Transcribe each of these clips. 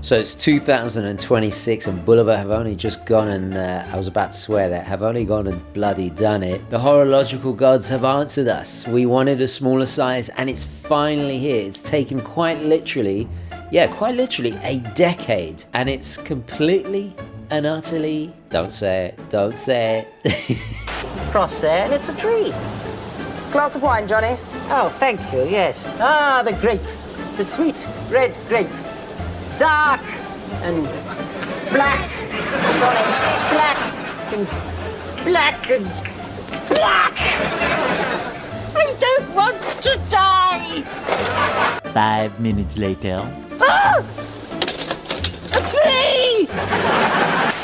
So it's 2026 and Bulova have only just gone and, I was about to swear that, have only gone and bloody done it. The horological gods have answered us. We wanted a smaller size and it's finally here. It's taken quite literally a decade. And it's completely and utterly, don't say it. Cross there and it's a tree. Glass of wine, Johnny. Oh, thank you, yes. Ah, the grape. The sweet red grape. Dark and black. Johnny, black and black and black. I don't want to die. 5 minutes later. Ah! A tree!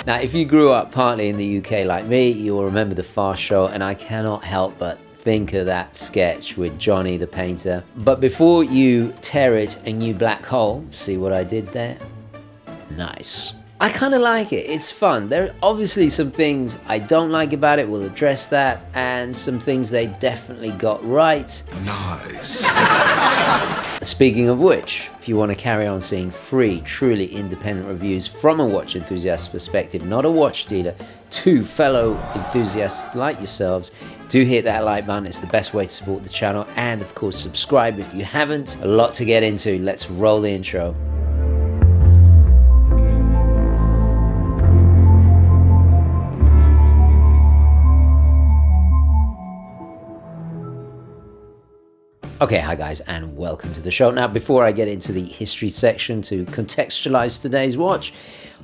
Now, if you grew up partly in the UK like me, you'll remember the Fast Show, and I cannot help but think of that sketch with Johnny the painter. But before you tear it a new black hole, see what I did there? Nice. I kind of like it. It's fun. There are obviously some things I don't like about it. We'll address that. And some things they definitely got right. Nice. Speaking of which, if you want to carry on seeing free, truly independent reviews from a watch enthusiast's perspective, not a watch dealer, two fellow enthusiasts like yourselves, do hit that like button. It's the best way to support the channel. And of course, subscribe if you haven't. A lot to get into. Let's roll the intro. Okay, hi guys, and welcome to the show. Now, before I get into the history section to contextualize today's watch,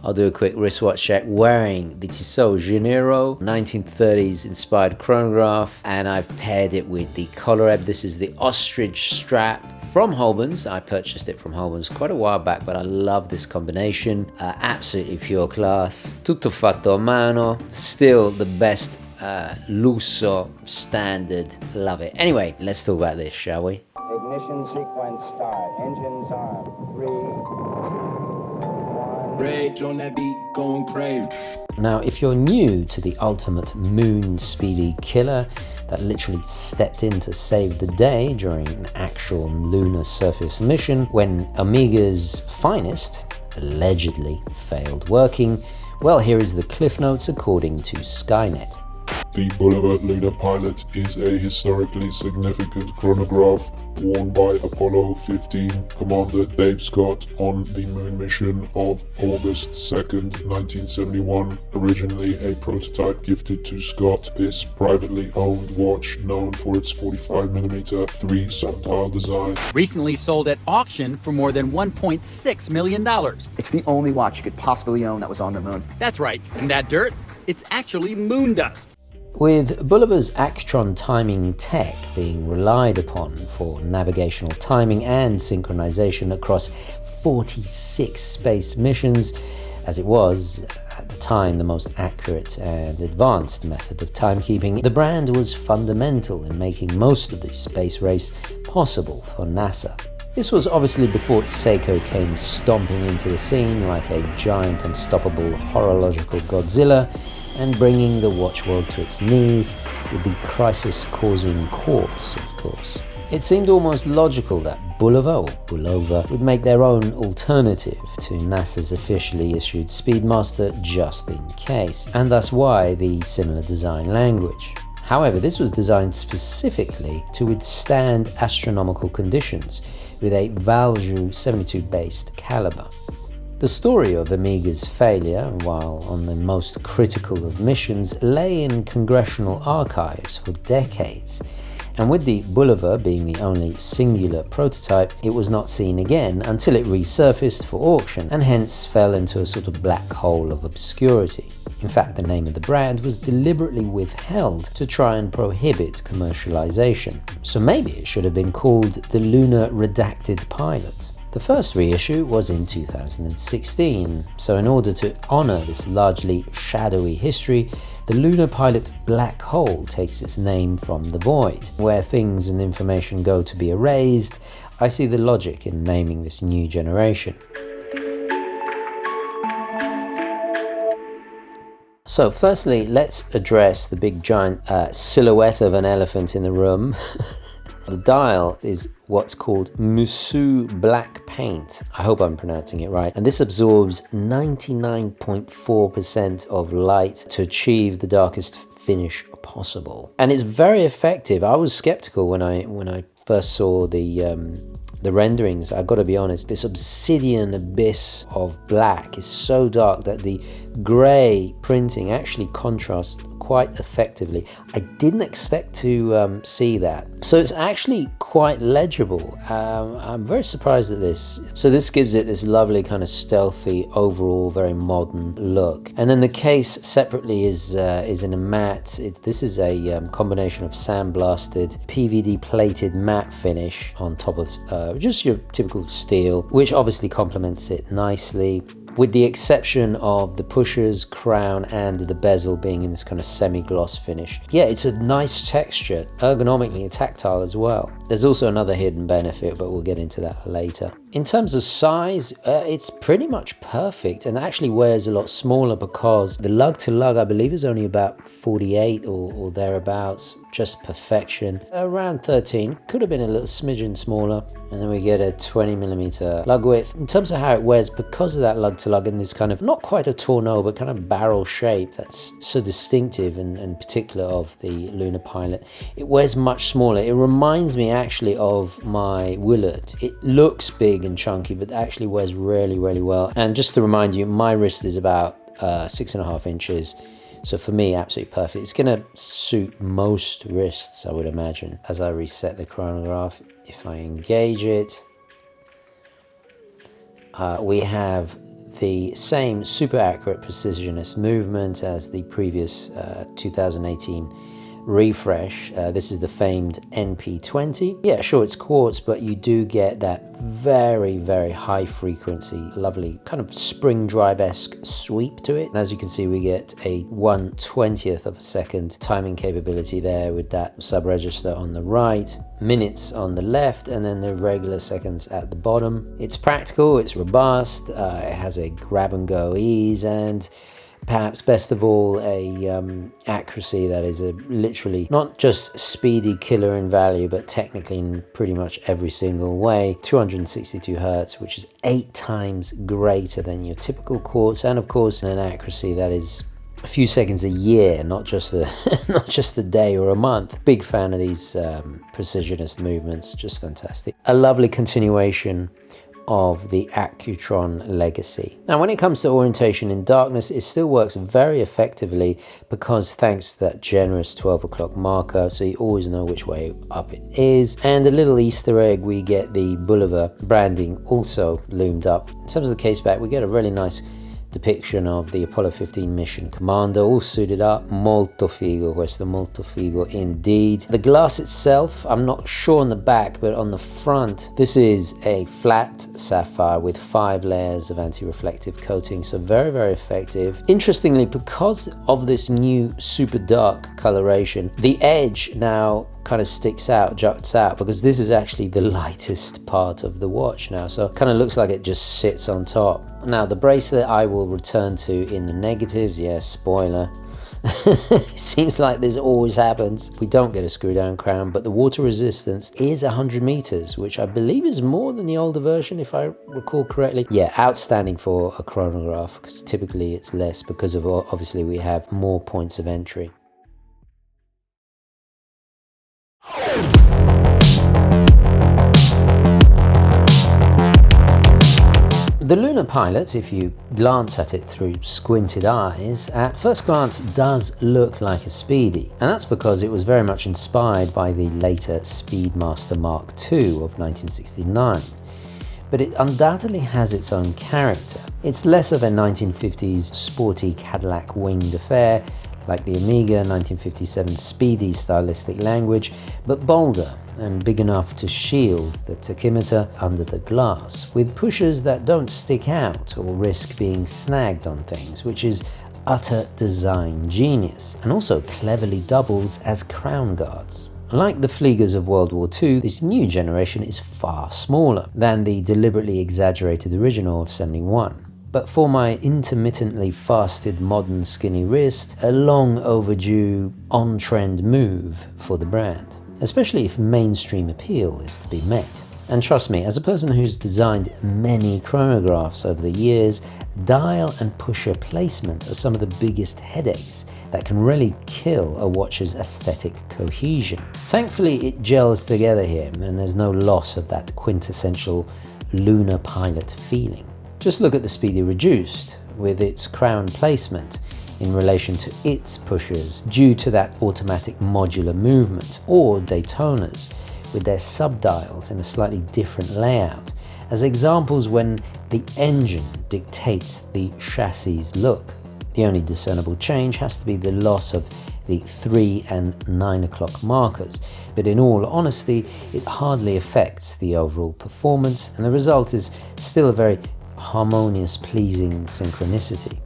I'll do a quick wristwatch check wearing the Tissot Janeiro 1930s inspired chronograph, and I've paired it with the Collareb. This is the ostrich strap from Holben's. I purchased it from Holben's quite a while back, but I love this combination. Absolutely pure class. Tutto fatto a mano. Still the best Lusso standard. Love it. Anyway, let's talk about this, shall we? Ignition sequence start. Engines on. 3, 2, 1. Rage on that beat, going crazy. Now, if you're new to the ultimate moon speedy killer that literally stepped in to save the day during an actual lunar surface mission when Omega's finest allegedly failed working, well, here is the cliff notes according to Skynet. The Bulova Lunar Pilot is a historically significant chronograph worn by Apollo 15 Commander Dave Scott on the moon mission of August 2nd, 1971. Originally a prototype gifted to Scott, this privately owned watch, known for its 45mm 3-sundial design, recently sold at auction for more than $1.6 million. It's the only watch you could possibly own that was on the moon. That's right. And that dirt, it's actually moon dust. With Bulova's Actron timing tech being relied upon for navigational timing and synchronization across 46 space missions, as it was at the time the most accurate and advanced method of timekeeping, the brand was fundamental in making most of this space race possible for NASA. This was obviously before Seiko came stomping into the scene like a giant unstoppable horological Godzilla, and bringing the watch world to its knees with the crisis-causing quartz, of course. It seemed almost logical that Bulova would make their own alternative to NASA's officially issued Speedmaster just in case, and thus why the similar design language. However, this was designed specifically to withstand astronomical conditions with a Valjoux 72-based caliber. The story of Omega's failure, while on the most critical of missions, lay in congressional archives for decades, and with the Bulova being the only singular prototype, it was not seen again until it resurfaced for auction and hence fell into a sort of black hole of obscurity. In fact, the name of the brand was deliberately withheld to try and prohibit commercialization. So maybe it should have been called the Lunar Redacted Pilot. The first reissue was in 2016, so in order to honor this largely shadowy history, the Lunar Pilot Black Hole takes its name from the void. Where things and information go to be erased, I see the logic in naming this new generation. So firstly, let's address the big giant silhouette of an elephant in the room. The dial is what's called Musu black paint. I hope I'm pronouncing it right. And this absorbs 99.4% of light to achieve the darkest finish possible. And it's very effective. I was skeptical when I first saw the renderings. I gotta be honest, this obsidian abyss of black is so dark that the gray printing actually contrasts quite effectively. I didn't expect to see that. So it's actually quite legible. I'm very surprised at this. So this gives it this lovely kind of stealthy, overall very modern look. And then the case separately is in a matte. This is a combination of sandblasted, PVD plated matte finish on top of just your typical steel, which obviously complements it nicely, with the exception of the pushers, crown, and the bezel being in this kind of semi-gloss finish. Yeah, it's a nice texture, ergonomically and tactile as well. There's also another hidden benefit, but we'll get into that later. In terms of size, it's pretty much perfect and actually wears a lot smaller because the lug to lug, I believe, is only about 48 or thereabouts. Just perfection. Around 13, could have been a little smidgen smaller. And then we get a 20mm lug width. In terms of how it wears, because of that lug to lug and this kind of, not quite a tonneau, but kind of barrel shape that's so distinctive and particular of the Lunar Pilot, it wears much smaller. It reminds me actually of my Willard. It looks big and chunky, but actually wears really, really well. And just to remind you, my wrist is about 6.5 inches. So for me, absolutely perfect. It's going to suit most wrists, I would imagine. As I reset the chronograph, if I engage it, we have the same super accurate precisionist movement as the previous 2018 refresh. This is the famed NP20. Yeah, sure, it's quartz, but you do get that very, very high frequency, lovely kind of spring drive-esque sweep to it. And as you can see, we get a 1/20th of a second timing capability there with that sub-register on the right, minutes on the left, and then the regular seconds at the bottom. It's practical, it's robust, it has a grab-and-go ease, and perhaps best of all, a accuracy that is literally not just speedy killer in value, but technically in pretty much every single way. 262 hertz, which is 8 times greater than your typical quartz, and of course an accuracy that is a few seconds a year, not just a not just a day or a month. Big fan of these precisionist movements, just fantastic. A lovely continuation of the Accutron legacy. Now, when it comes to orientation in darkness, it still works very effectively because thanks to that generous 12 o'clock marker, so you always know which way up it is. And a little Easter egg, we get the Bulova branding also loomed up. In terms of the case back, we get a really nice depiction of the Apollo 15 mission commander, all suited up. Molto figo, questo, molto figo indeed. The glass itself, I'm not sure on the back, but on the front, this is a flat sapphire with 5 layers of anti-reflective coating, so very, very effective. Interestingly, because of this new super dark coloration, the edge now kind of sticks out, juts out, because this is actually the lightest part of the watch now, so it kind of looks like it just sits on top. Now the bracelet I will return to in the negatives. Yeah, spoiler. Seems like this always happens. We don't get a screw down crown, but the water resistance is 100 meters, which I believe is more than the older version if I recall correctly. Yeah, outstanding for a chronograph, because typically it's less because of obviously we have more points of entry. The Lunar Pilot, if you glance at it through squinted eyes, at first glance does look like a Speedy, and that's because it was very much inspired by the later Speedmaster Mark II of 1969. But it undoubtedly has its own character. It's less of a 1950s sporty Cadillac winged affair like the Omega 1957 Speedy stylistic language, but bolder and big enough to shield the tachymeter under the glass, with pushers that don't stick out or risk being snagged on things, which is utter design genius, and also cleverly doubles as crown guards. Like the Fliegers of World War II, this new generation is far smaller than the deliberately exaggerated original of 71. But for my intermittently fasted modern skinny wrist, a long overdue on-trend move for the brand. especially if mainstream appeal is to be met. And trust me, as a person who's designed many chronographs over the years, dial and pusher placement are some of the biggest headaches that can really kill a watch's aesthetic cohesion. Thankfully, it gels together here, and there's no loss of that quintessential Lunar Pilot feeling. Just look at the Speedy Reduced, with its crown placement in relation to its pushers due to that automatic modular movement, or Daytonas, with their subdials in a slightly different layout, as examples when the engine dictates the chassis look. The only discernible change has to be the loss of the 3 and 9 o'clock markers, but in all honesty, it hardly affects the overall performance, and the result is still a very harmonious, pleasing synchronicity.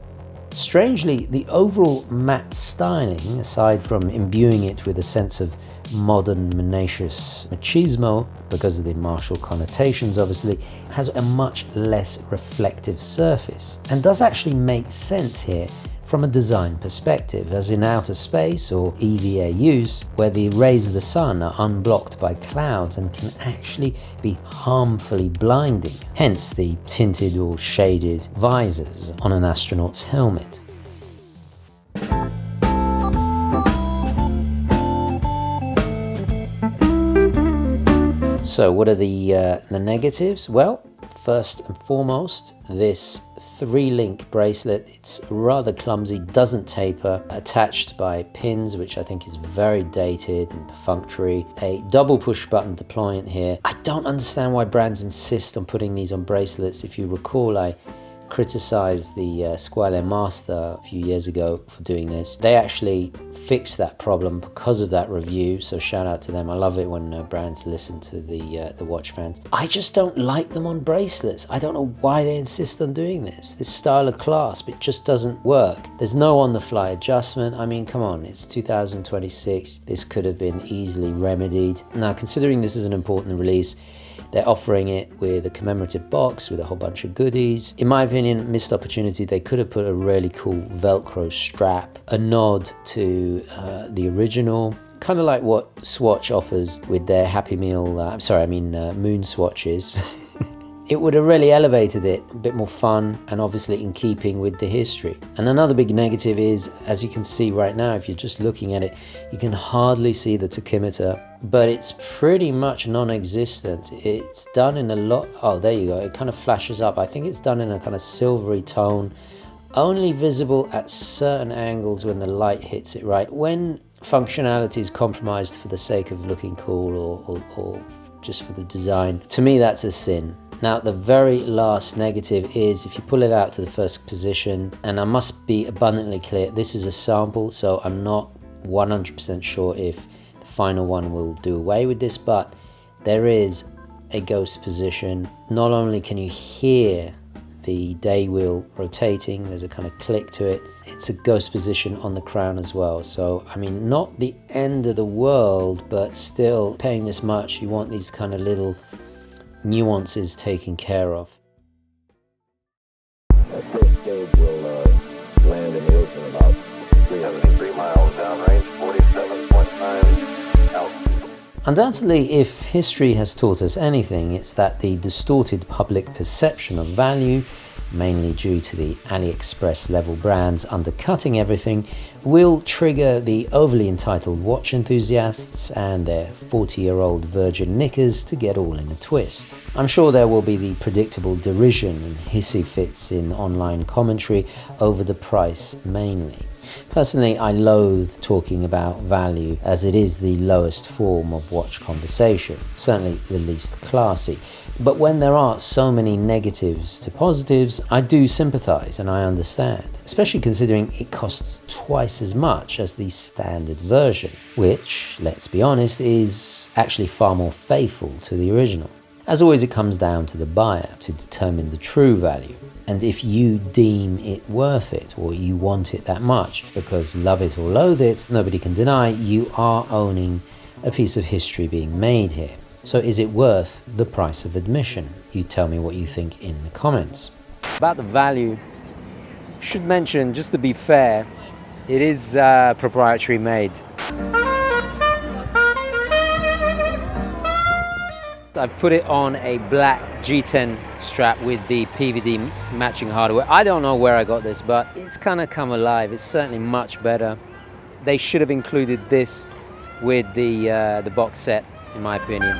Strangely, the overall matte styling, aside from imbuing it with a sense of modern menacious machismo, because of the martial connotations obviously, has a much less reflective surface, and does actually make sense here from a design perspective, as in outer space or EVA use, where the rays of the sun are unblocked by clouds and can actually be harmfully blinding, hence the tinted or shaded visors on an astronaut's helmet. So what are the negatives? Well, first and foremost, this 3-link bracelet, it's rather clumsy, doesn't taper, attached by pins, which I think is very dated and perfunctory. A double push button deployant here. I don't understand why brands insist on putting these on bracelets. If you recall, I criticized the Squire Master a few years ago for doing this. They actually fixed that problem because of that review, so shout out to them. I love it when brands listen to the watch fans. I just don't like them on bracelets. I don't know why they insist on doing this. This style of clasp, it just doesn't work. There's no on-the-fly adjustment. I mean, come on, it's 2026. This could have been easily remedied. Now, considering this is an important release, they're offering it with a commemorative box with a whole bunch of goodies. In my opinion, missed opportunity. They could have put a really cool Velcro strap, a nod to the original, kind of like what Swatch offers with their Happy Meal, Moon swatches. It would have really elevated it, a bit more fun, and obviously in keeping with the history. And another big negative is, as you can see right now, if you're just looking at it, you can hardly see the tachymeter, but it's pretty much non-existent. It's done in a lot, oh, there you go, it kind of flashes up. I think it's done in a kind of silvery tone, only visible at certain angles when the light hits it right. When functionality is compromised for the sake of looking cool or just for the design, to me that's a sin. Now, the very last negative is if you pull it out to the first position, and I must be abundantly clear, this is a sample, so I'm not 100% sure if the final one will do away with this, but there is a ghost position. Not only can you hear the day wheel rotating, there's a kind of click to it, it's a ghost position on the crown as well. So, I mean, not the end of the world, but still paying this much, you want these kind of little nuances taken care of. That first stage will land in the ocean about 303 miles downrange, 47.9 altitude. Undoubtedly, if history has taught us anything, it's that the distorted public perception of value, mainly due to the AliExpress level brands undercutting everything, will trigger the overly entitled watch enthusiasts and their 40-year-old virgin knickers to get all in a twist. I'm sure there will be the predictable derision and hissy fits in online commentary over the price mainly. Personally, I loathe talking about value, as it is the lowest form of watch conversation, certainly the least classy. But when there are so many negatives to positives, I do sympathize and I understand, especially considering it costs twice as much as the standard version, which, let's be honest, is actually far more faithful to the original. As always, it comes down to the buyer to determine the true value. And if you deem it worth it, or you want it that much, because love it or loathe it, nobody can deny you are owning a piece of history being made here. So is it worth the price of admission? You tell me what you think in the comments. About the value, should mention, just to be fair, it is proprietary made. I've put it on a black G10 strap with the PVD matching hardware. I don't know where I got this, but it's kind of come alive. It's certainly much better. They should have included this with the box set, in my opinion.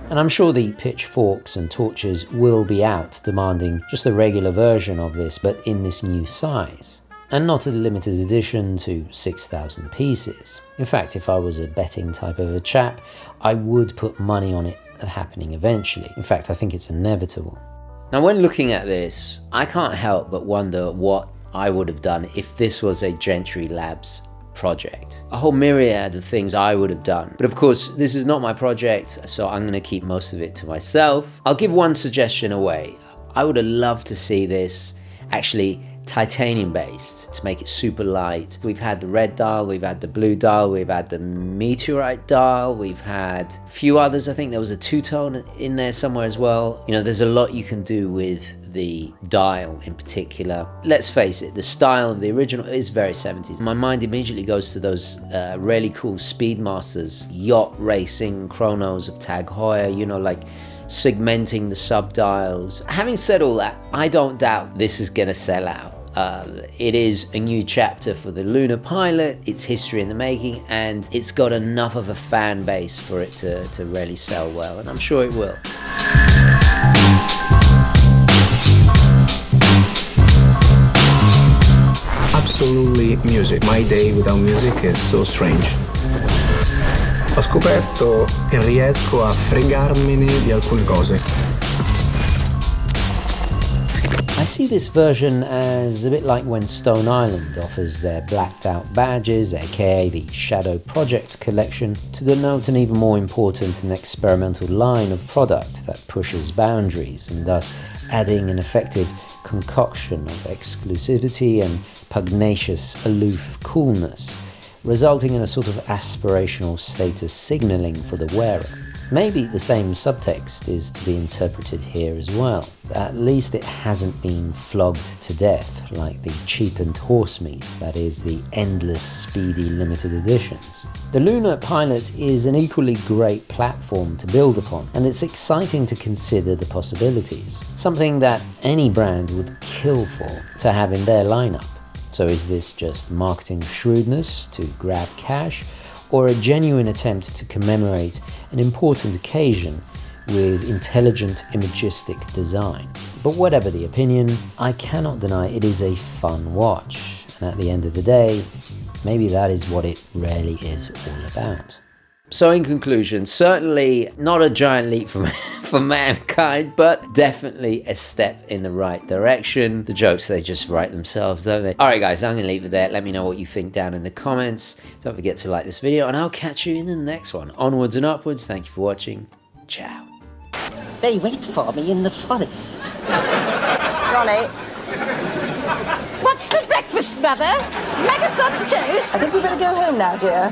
And I'm sure the pitchforks and torches will be out, demanding just a regular version of this, but in this new size. And not a limited edition to 6,000 pieces. In fact, if I was a betting type of a chap, I would put money on it happening eventually. In fact, I think it's inevitable. Now, when looking at this, I can't help but wonder what I would have done if this was a Gentry Labs project. A whole myriad of things I would have done. But of course, this is not my project, so I'm going to keep most of it to myself. I'll give one suggestion away. I would have loved to see this actually titanium based to make it super light. We've had the red dial, we've had the blue dial, we've had the meteorite dial, we've had a few others. I think there was a two-tone in there somewhere as well. You know, there's a lot you can do with the dial in particular. Let's face it, the style of the original is very 70s. My mind immediately goes to those really cool Speedmasters, yacht racing chronos of Tag Heuer, you know, like segmenting the sub-dials. Having said all that, I don't doubt this is gonna sell out. It is a new chapter for the Lunar Pilot, it's history in the making, and it's got enough of a fan base for it to really sell well, and I'm sure it will. Absolutely music. My day without music is so strange. Ho scoperto che riesco a fregarmene di alcune cose. I see this version as a bit like when Stone Island offers their blacked out badges, aka the Shadow Project collection, to denote an even more important and experimental line of product that pushes boundaries and thus adding an effective concoction of exclusivity and pugnacious, aloof coolness, resulting in a sort of aspirational status signaling for the wearer. Maybe the same subtext is to be interpreted here as well. At least it hasn't been flogged to death like the cheapened horse meat that is the endless speedy limited editions. The Lunar Pilot is an equally great platform to build upon, and it's exciting to consider the possibilities. Something that any brand would kill for to have in their lineup. So is this just marketing shrewdness to grab cash, or a genuine attempt to commemorate an important occasion with intelligent imagistic design? But whatever the opinion, I cannot deny it is a fun watch, and at the end of the day, maybe that is what it really is all about. So in conclusion, certainly not a giant leap for mankind, but definitely a step in the right direction. The jokes, they just write themselves, don't they? Alright guys, I'm going to leave it there. Let me know what you think down in the comments. Don't forget to like this video, and I'll catch you in the next one. Onwards and upwards. Thank you for watching. Ciao. They wait for me in the forest. Johnny, What's for breakfast, Mother? Maggots on toast? I think we better go home now, dear.